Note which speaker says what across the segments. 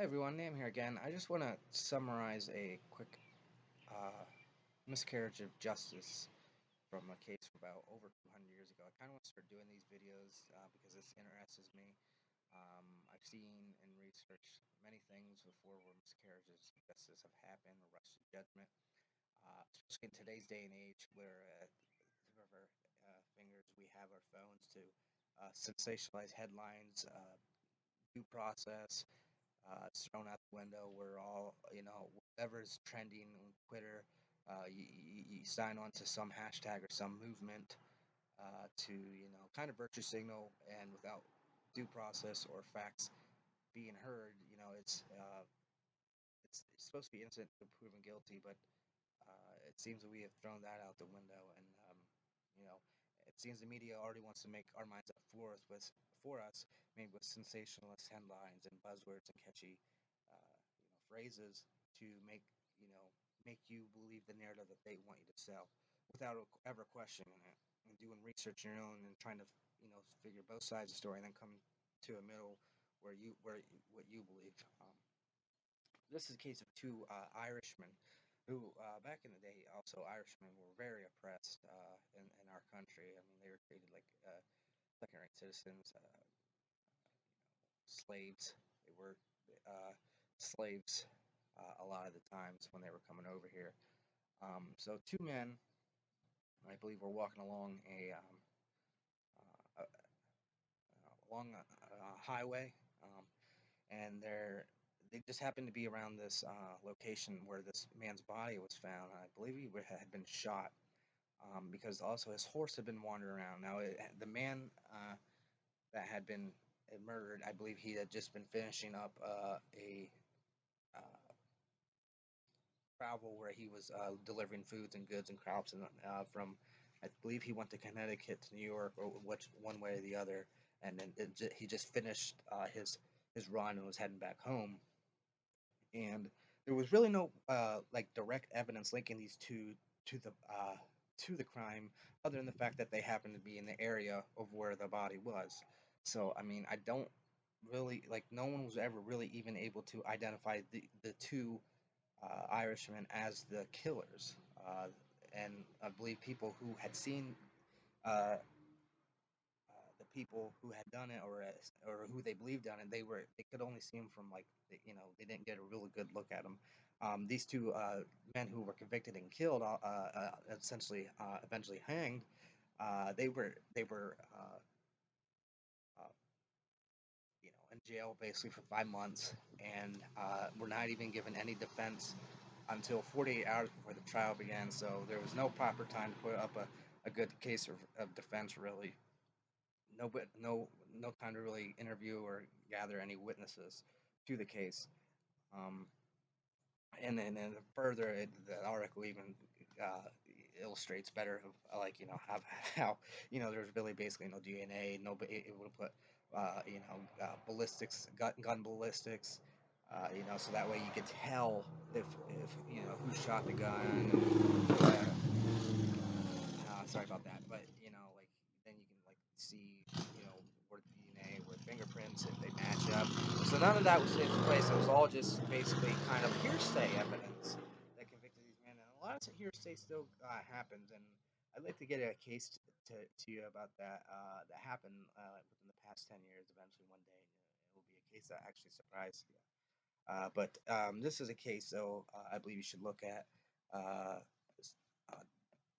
Speaker 1: Hey everyone, Nam here again. I just want to summarize a quick uh, miscarriage of justice from a case from about over 200 years ago. I kind of want to start doing these videos because this interests me. I've seen and researched many things before where miscarriages of justice have happened or rushed to judgment, especially in today's day and age where at the tip of our fingers we have our phones to sensationalize headlines, due process, it's thrown out the window. We're all, whatever's trending on Twitter, you sign on to some hashtag or some movement to, kind of virtue signal, and without due process or facts being heard, it's supposed to be innocent until proven guilty, but it seems that we have thrown that out the window, and you know, it seems the media already wants to make our minds up for us, maybe with sensationalist headlines and buzzwords and catchy, phrases to make you believe the narrative that they want you to sell, without ever questioning it and doing research on your own and trying to, figure both sides of the story and then come to a middle where what you believe. This is a case of two Irishmen who, back in the day, also Irishmen were very oppressed in our country. I mean, they were treated like second-rate citizens, slaves. They were slaves a lot of the times when they were coming over here. So two men, I believe, were walking uh, along a highway, and they just happened to be around this location where this man's body was found. I believe he had been shot because also his horse had been wandering around. Now, the man that had been murdered, I believe he had just been finishing up a uh, travel where he was delivering foods and goods and crops, and from, I believe he went to Connecticut to New York, or which one way or the other, and then he just finished his run and was heading back home. And there was really no like direct evidence linking these two to the crime, other than the fact that they happened to be in the area of where the body was. So I mean, I don't really like. No one was ever really even able to identify the two Irishmen as the killers. And I believe people who had seen uh, the people who had done it, or who they believed done it, they could only see them from like they didn't get a really good look at them. These two men who were convicted and killed, essentially eventually hanged. They were uh, in jail basically for 5 months, and were not even given any defense until 48 hours before the trial began. So there was no proper time to put up a good case of defense, really. No time to really interview or gather any witnesses to the case. Um, and then further, the article even uh, illustrates better of like how there's really basically no DNA. Nobody it would put ballistics, gun ballistics. So that way you could tell if who shot the gun. Sorry about that, but like then you can like see where the DNA, where fingerprints, if they match up. So none of that was taking place. It was all just basically kind of hearsay evidence that convicted these men, and a lot of hearsay still happens. And I'd like to get a case to you about that that happened within the past 10 years. Eventually, one day, it will be a case that actually surprised you. But this is a case, though, I believe you should look at. Uh,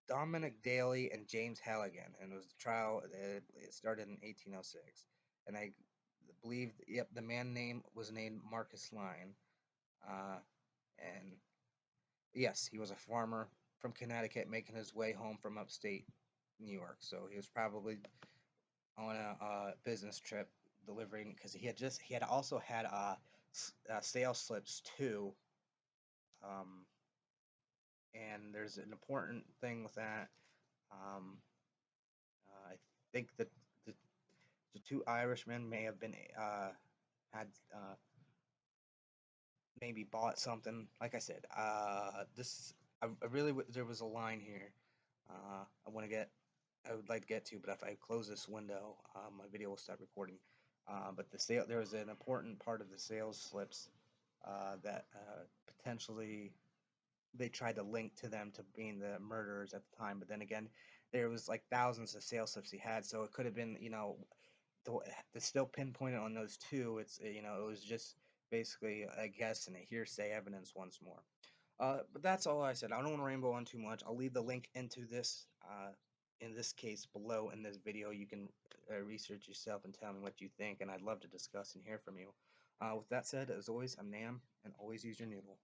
Speaker 1: Dominic Daley and James Halligan, and it was the trial. It started in 1806, and I believe, yep, the man name was named Marcus Line, uh, and yes, he was a farmer from Connecticut making his way home from upstate New York. So he was probably on a business trip delivering, because he had also had sales slips too. Um, and there's an important thing with that. Um, I think that the the two Irishmen may have been had maybe bought something. Like I said, this I really there was a line here. I would like to get to, but if I close this window, my video will stop recording. But there was an important part of the sales slips. that potentially they tried to link to them to being the murderers at the time. But then again, there was like thousands of sales slips he had, so it could have been, to, to still pinpoint it on those two. It was just basically a guess and a hearsay evidence once more. But that's all I said. I don't want to ramble on too much. I'll leave the link into this, in this case, below in this video. You can research yourself and tell me what you think, and I'd love to discuss and hear from you. With that said, as always, I'm Nam, and always use your noodle.